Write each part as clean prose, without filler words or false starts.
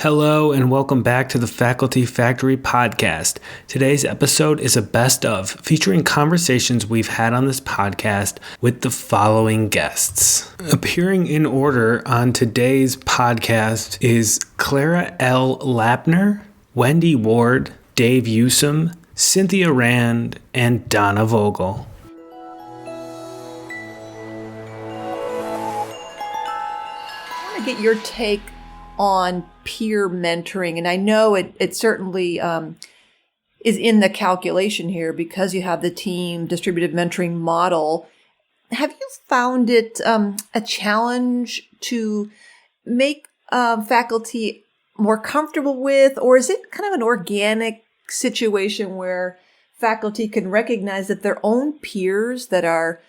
Hello and welcome back to the Faculty Factory podcast. Today's episode is a best of, featuring conversations we've had on this podcast with the following guests. Appearing in order on today's podcast is Clara L. Lapiner, Wendy Ward, Dave Yousem, Cynthia Rand, and Donna Vogel. I want to get your take on peer mentoring. And I know it certainly is in the calculation here because you have the team distributed mentoring model. Have you found it a challenge to make faculty more comfortable with, or is it kind of an organic situation where faculty can recognize that their own peers that are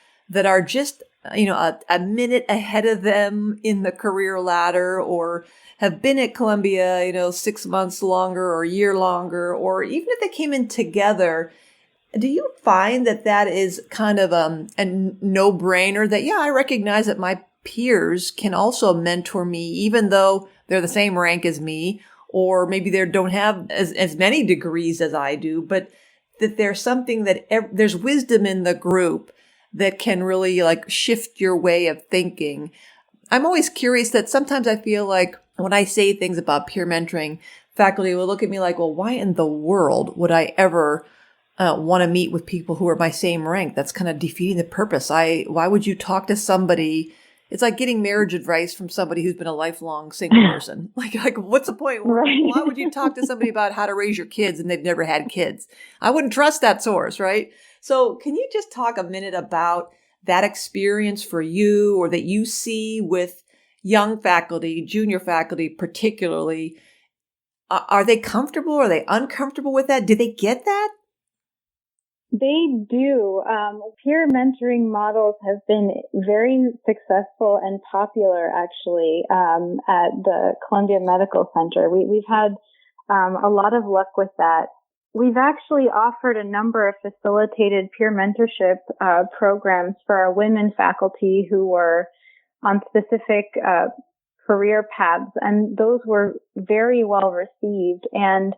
just a minute ahead of them in the career ladder, or have been at Columbia 6 months longer or a year longer, or even if they came in together, do you find that is kind of a no-brainer that, I recognize that my peers can also mentor me, even though they're the same rank as me, or maybe they don't have as many degrees as I do, but that there's something there's wisdom in the group that can really shift your way of thinking. I'm always curious that sometimes I feel like when I say things about peer mentoring, faculty will look at me like, well, why in the world would I ever want to meet with people who are my same rank? That's kind of defeating the purpose. Why would you talk to somebody? It's like getting marriage advice from somebody who's been a lifelong single person. Like what's the point? Right. Why would you talk to somebody about how to raise your kids and they've never had kids? I wouldn't trust that source, right? So can you just talk a minute about that experience for you, or that you see with young faculty, junior faculty particularly? Are they comfortable? Are they uncomfortable with that? Do they get that? They do. Peer mentoring models have been very successful and popular, actually, at the Columbia Medical Center. We've had a lot of luck with that. We've actually offered a number of facilitated peer mentorship programs for our women faculty who were on specific career paths, and those were very well received. And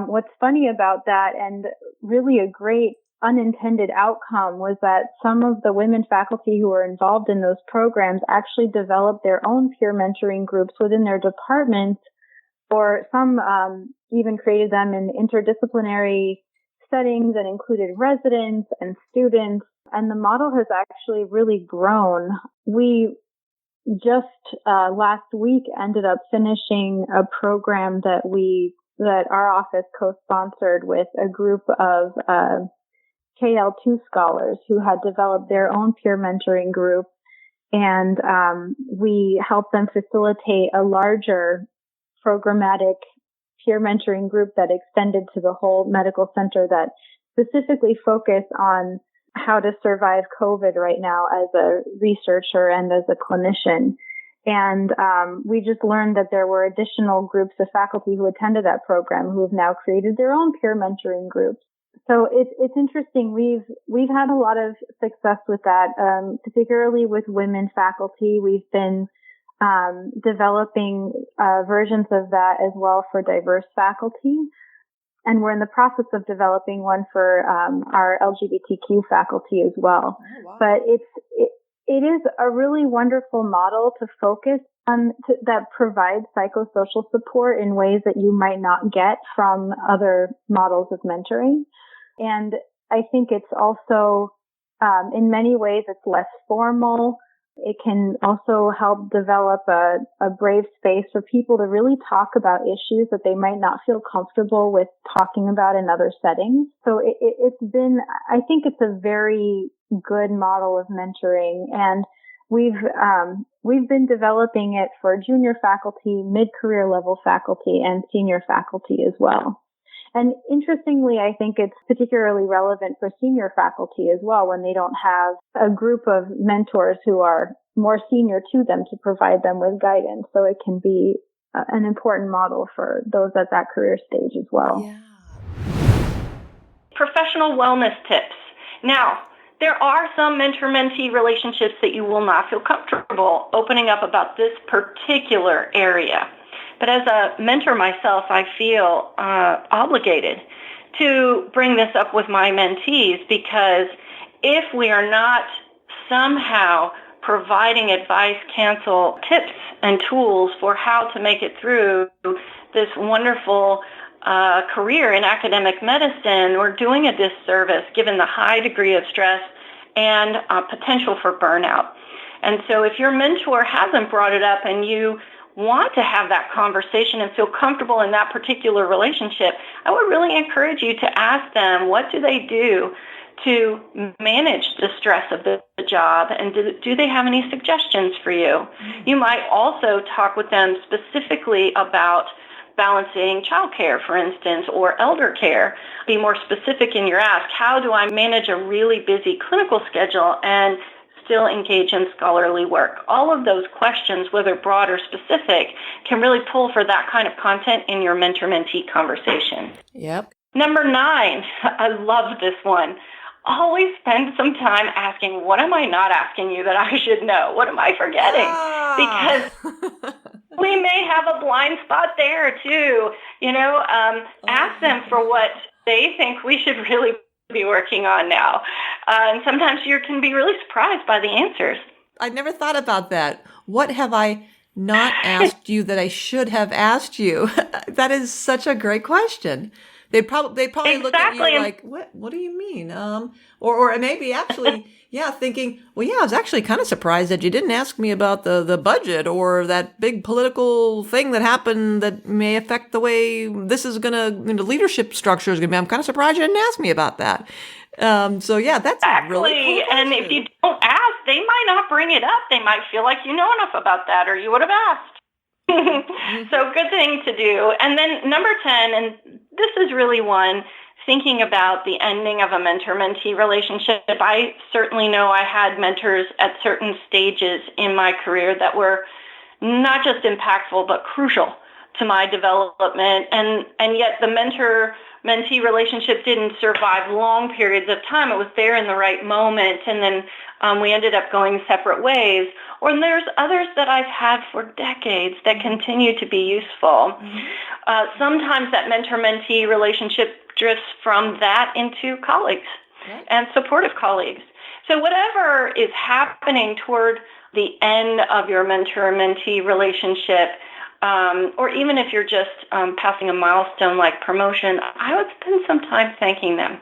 what's funny about that, and really a great unintended outcome, was that some of the women faculty who were involved in those programs actually developed their own peer mentoring groups within their departments, or some even created them in interdisciplinary settings and included residents and students. And the model has actually really grown. We just last week ended up finishing a program that our office co-sponsored with a group of KL2 scholars who had developed their own peer mentoring group. And we helped them facilitate a larger programmatic peer mentoring group that extended to the whole medical center, that specifically focused on how to survive COVID right now as a researcher and as a clinician. And we just learned that there were additional groups of faculty who attended that program who have now created their own peer mentoring groups. So it's interesting. We've had a lot of success with that, particularly with women faculty. We've been developing versions of that as well for diverse faculty. And we're in the process of developing one for our LGBTQ faculty as well. Oh, wow. But it is a really wonderful model to focus on, that provides psychosocial support in ways that you might not get from other models of mentoring. And I think it's also, in many ways, it's less formal. It can also help develop a brave space for people to really talk about issues that they might not feel comfortable with talking about in other settings. So I think it's a very good model of mentoring, and we've been developing it for junior faculty, mid-career level faculty, and senior faculty as well. And interestingly, I think it's particularly relevant for senior faculty as well, when they don't have a group of mentors who are more senior to them to provide them with guidance. So it can be an important model for those at that career stage as well. Yeah. Professional wellness tips. Now, there are some mentor-mentee relationships that you will not feel comfortable opening up about this particular area. But as a mentor myself, I feel obligated to bring this up with my mentees, because if we are not somehow providing advice, counsel, tips, and tools for how to make it through this wonderful career in academic medicine, we're doing a disservice given the high degree of stress and potential for burnout. And so if your mentor hasn't brought it up and you want to have that conversation and feel comfortable in that particular relationship, I would really encourage you to ask them, what do they do to manage the stress of the job, and do they have any suggestions for you? You might also talk with them specifically about balancing childcare, for instance, or elder care. Be more specific in your ask. How do I manage a really busy clinical schedule and still engage in scholarly work? All of those questions, whether broad or specific, can really pull for that kind of content in your mentor-mentee conversation. Yep. Number 9, I love this one. Always spend some time asking, what am I not asking you that I should know? What am I forgetting? Because we may have a blind spot there too. Ask them for what they think we should really be working on now. And sometimes you can be really surprised by the answers. I never thought about that. What have I not asked you that I should have asked you? That is such a great question. They probably look at you like, what do you mean? Or maybe actually, thinking, well, I was actually kind of surprised that you didn't ask me about the budget or that big political thing that happened that may affect the way this is going to, leadership structure is going to be. I'm kind of surprised you didn't ask me about that. That's exactly. Really cool question. And if you don't ask, they might not bring it up. They might feel like you know enough about that, or you would have asked. So good thing to do. And then number 10, and this is really one, thinking about the ending of a mentor-mentee relationship. I certainly know I had mentors at certain stages in my career that were not just impactful, but crucial to my development. And yet the mentor-mentee relationship didn't survive long periods of time. It was there in the right moment, and then we ended up going separate ways. Or there's others that I've had for decades that continue to be useful. Sometimes that mentor-mentee relationship drifts from that into colleagues and supportive colleagues. So whatever is happening toward the end of your mentor-mentee relationship, or even if you're just passing a milestone like promotion, I would spend some time thanking them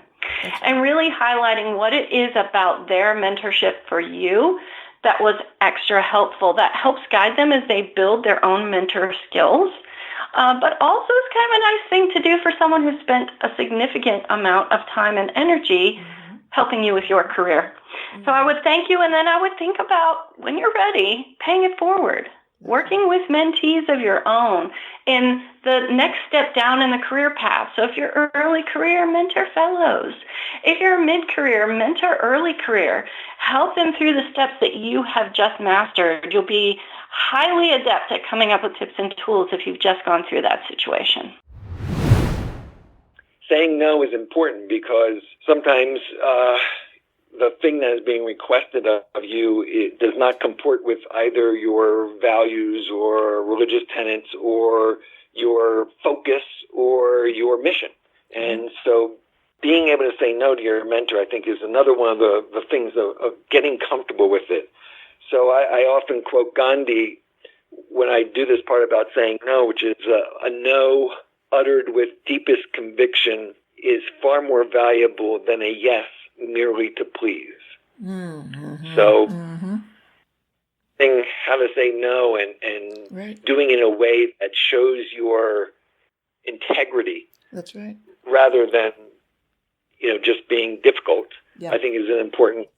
and really highlighting what it is about their mentorship for you that was extra helpful, that helps guide them as they build their own mentor skills. But also it's kind of a nice thing to do for someone who spent a significant amount of time and energy helping you with your career. So I would thank you, and then I would think about, when you're ready, paying it forward. Working with mentees of your own in the next step down in the career path. So if you're early career, mentor fellows. If you're mid-career, mentor early career. Help them through the steps that you have just mastered. You'll be highly adept at coming up with tips and tools if you've just gone through that situation. Saying no is important because sometimes the thing that is being requested of you, it does not comport with either your values or religious tenets or your focus or your mission. And so being able to say no to your mentor, I think, is another one of the things of getting comfortable with it. So I often quote Gandhi when I do this part about saying no, which is a no uttered with deepest conviction is far more valuable than a yes merely to please. So knowing how to say no and doing it in a way that shows your integrity. That's right. Rather than just being difficult, I think is an important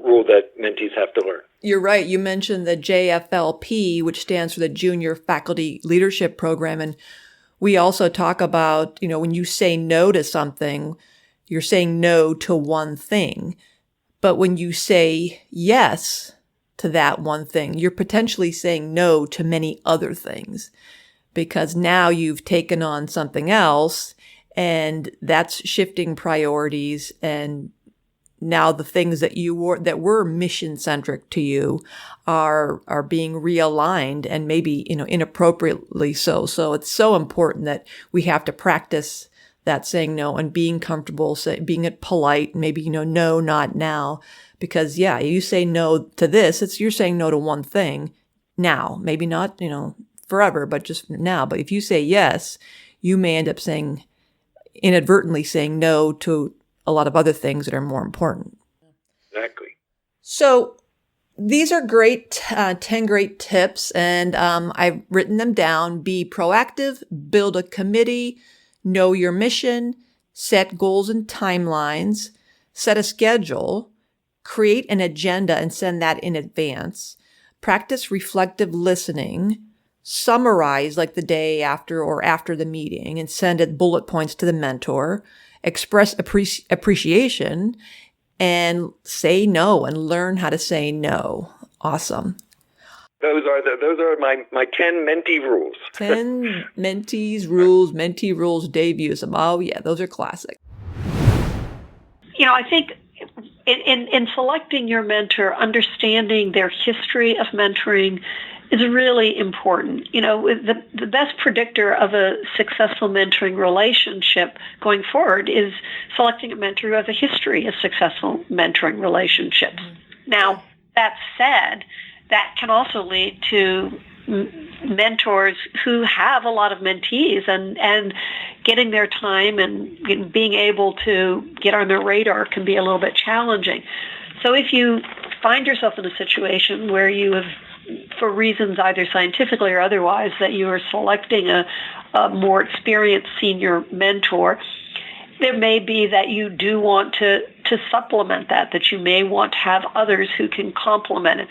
rule that mentees have to learn. You're right. You mentioned the JFLP, which stands for the Junior Faculty Leadership Program. And we also talk about, when you say no to something, you're saying no to one thing. But when you say yes to that one thing, you're potentially saying no to many other things, because now you've taken on something else, and that's shifting priorities and now the things that were mission centric to you are being realigned, and maybe, inappropriately so. So it's so important that we have to practice that saying no and being comfortable, being polite, maybe, no, not now. Because you say no to this, you're saying no to one thing now, maybe not, forever, but just now. But if you say yes, you may end up inadvertently saying no to a lot of other things that are more important. Exactly. So these are great, 10 great tips, and I've written them down. Be proactive, build a committee, know your mission, set goals and timelines, set a schedule, create an agenda and send that in advance, practice reflective listening, summarize like the day after or after the meeting and send it bullet points to the mentor, express appreciation, and say no and learn how to say no. Awesome. Those are my 10 mentee rules. 10 mentee rules, Dave Yousem. Oh yeah, those are classic. I think in selecting your mentor, understanding their history of mentoring is really important. The best predictor of a successful mentoring relationship going forward is selecting a mentor who has a history of successful mentoring relationships. Mm-hmm. Now, that said, that can also lead to mentors who have a lot of mentees, and getting their time and being able to get on their radar can be a little bit challenging. So if you find yourself in a situation where you have, for reasons either scientifically or otherwise, that you are selecting a more experienced senior mentor, there may be that you do want to supplement that you may want to have others who can complement it.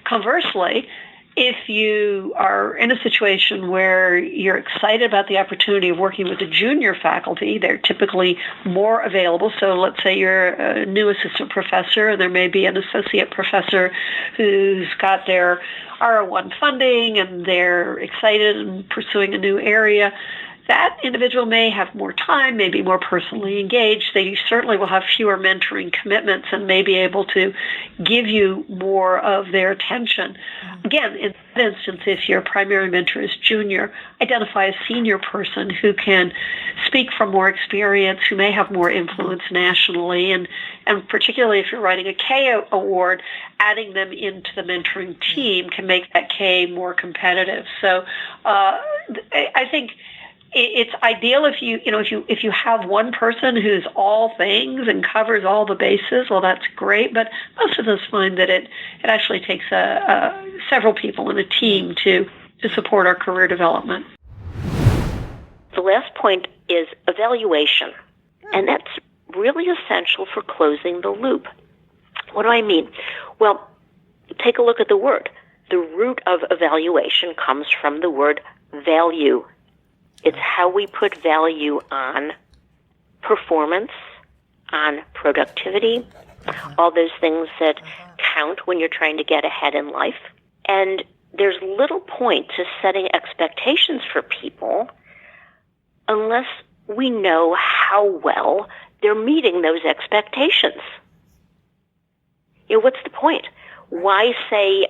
Conversely, if you are in a situation where you're excited about the opportunity of working with a junior faculty, they're typically more available. So let's say you're a new assistant professor, and there may be an associate professor who's got their R01 funding and they're excited and pursuing a new area. That individual may have more time, may be more personally engaged. They certainly will have fewer mentoring commitments and may be able to give you more of their attention. Again, in that instance, if your primary mentor is junior, identify a senior person who can speak from more experience, who may have more influence nationally, and particularly if you're writing a K award, adding them into the mentoring team can make that K more competitive. So I think it's ideal if you have one person who's all things and covers all the bases. Well, that's great, but most of us find that it actually takes several people in a team to support our career development. The last point is evaluation, and that's really essential for closing the loop. What do I mean? Well, take a look at the word. The root of evaluation comes from the word value. It's how we put value on performance, on productivity, all those things that count when you're trying to get ahead in life. And there's little point to setting expectations for people unless we know how well they're meeting those expectations. What's the point? Why say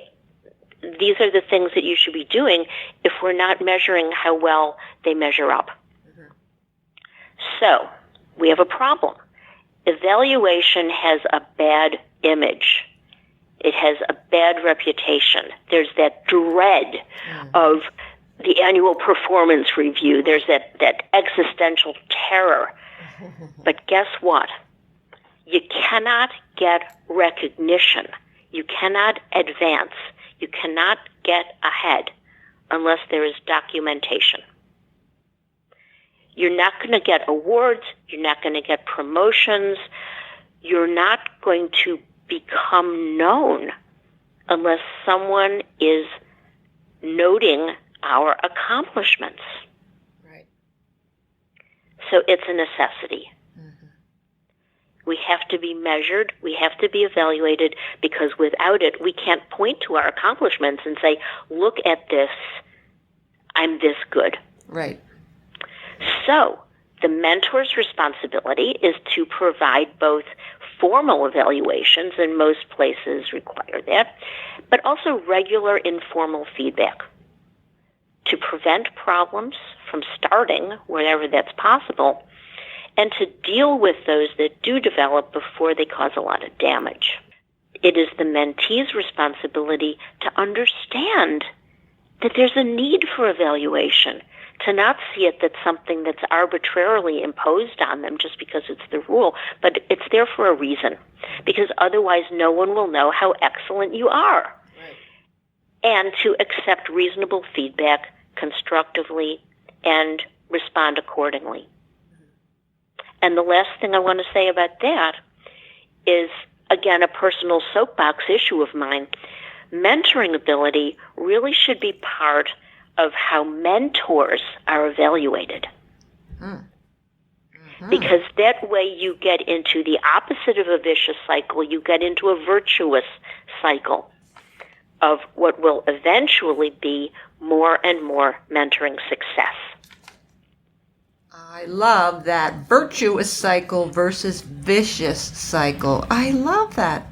these are the things that you should be doing if we're not measuring how well they measure up? Mm-hmm. So, we have a problem. Evaluation has a bad image. It has a bad reputation. There's that dread of the annual performance review. There's that existential terror. But guess what? You cannot get recognition. You cannot advance. You cannot get ahead unless there is documentation. You're not going to get awards. You're not going to get promotions. You're not going to become known unless someone is noting our accomplishments. Right. So it's a necessity. We have to be measured, we have to be evaluated, because without it, we can't point to our accomplishments and say, look at this, I'm this good. Right. So the mentor's responsibility is to provide both formal evaluations, and most places require that, but also regular informal feedback to prevent problems from starting wherever that's possible, and to deal with those that do develop before they cause a lot of damage. It is the mentee's responsibility to understand that there's a need for evaluation, to not see it that's something that's arbitrarily imposed on them just because it's the rule, but it's there for a reason, because otherwise no one will know how excellent you are. Right. And to accept reasonable feedback constructively and respond accordingly. And the last thing I want to say about that is, again, a personal soapbox issue of mine. Mentoring ability really should be part of how mentors are evaluated. Mm-hmm. Because that way you get into the opposite of a vicious cycle. You get into a virtuous cycle of what will eventually be more and more mentoring success. I love that. Virtuous cycle versus vicious cycle. I love that.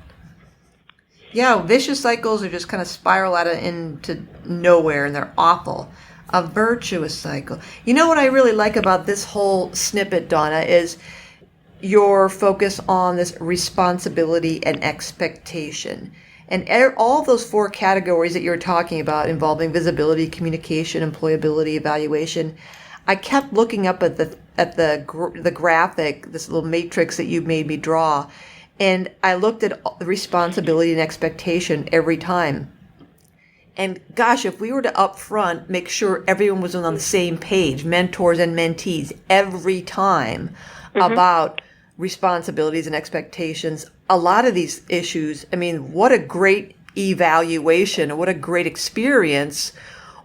Yeah, vicious cycles are just kind of spiral out into nowhere, and they're awful. A virtuous cycle. You know what I really like about this whole snippet, Donna, is your focus on this responsibility and expectation. And all those 4 categories that you're talking about involving visibility, communication, employability, evaluation, I kept looking up at the graphic, this little matrix that you made me draw, and I looked at the responsibility and expectation every time. And gosh, if we were to up front make sure everyone was on the same page, mentors and mentees, every time about responsibilities and expectations, a lot of these issues, I mean, what a great evaluation, what a great experience,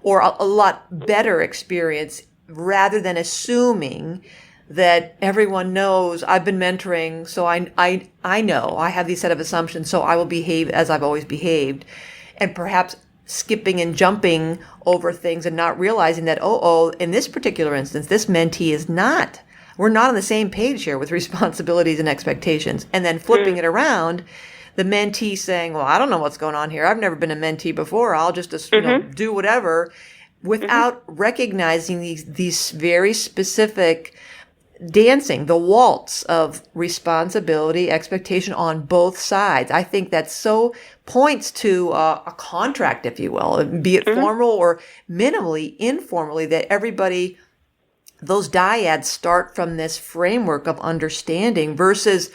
or a lot better experience, rather than assuming that everyone knows I've been mentoring, so I know, I have these set of assumptions, so I will behave as I've always behaved. And perhaps skipping and jumping over things and not realizing that, in this particular instance, this mentee is not. We're not on the same page here with responsibilities and expectations. And then flipping it around, the mentee saying, well, I don't know what's going on here. I've never been a mentee before. I'll just do whatever, without recognizing these very specific dancing, the waltz of responsibility, expectation on both sides. I think that so points to a contract, if you will, be it formal or minimally informally, that everybody, those dyads start from this framework of understanding versus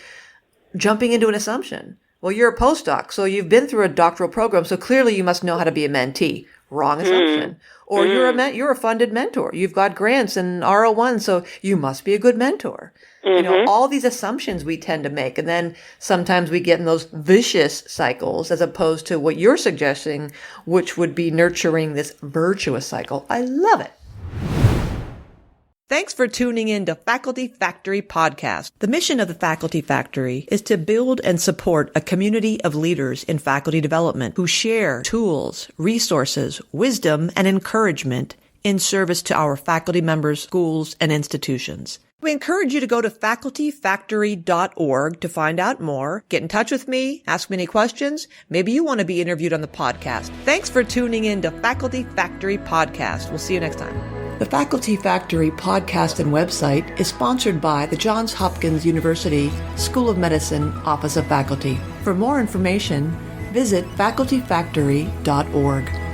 jumping into an assumption. Well, you're a postdoc, so you've been through a doctoral program, so clearly you must know how to be a mentee. Wrong assumption. Or you're a funded mentor. You've got grants and R01, so you must be a good mentor. You know, all these assumptions we tend to make. And then sometimes we get in those vicious cycles as opposed to what you're suggesting, which would be nurturing this virtuous cycle. I love it. Thanks for tuning in to Faculty Factory Podcast. The mission of the Faculty Factory is to build and support a community of leaders in faculty development who share tools, resources, wisdom, and encouragement in service to our faculty members, schools, and institutions. We encourage you to go to facultyfactory.org to find out more. Get in touch with me, ask me any questions. Maybe you want to be interviewed on the podcast. Thanks for tuning in to Faculty Factory Podcast. We'll see you next time. The Faculty Factory podcast and website is sponsored by the Johns Hopkins University School of Medicine Office of Faculty. For more information, visit facultyfactory.org.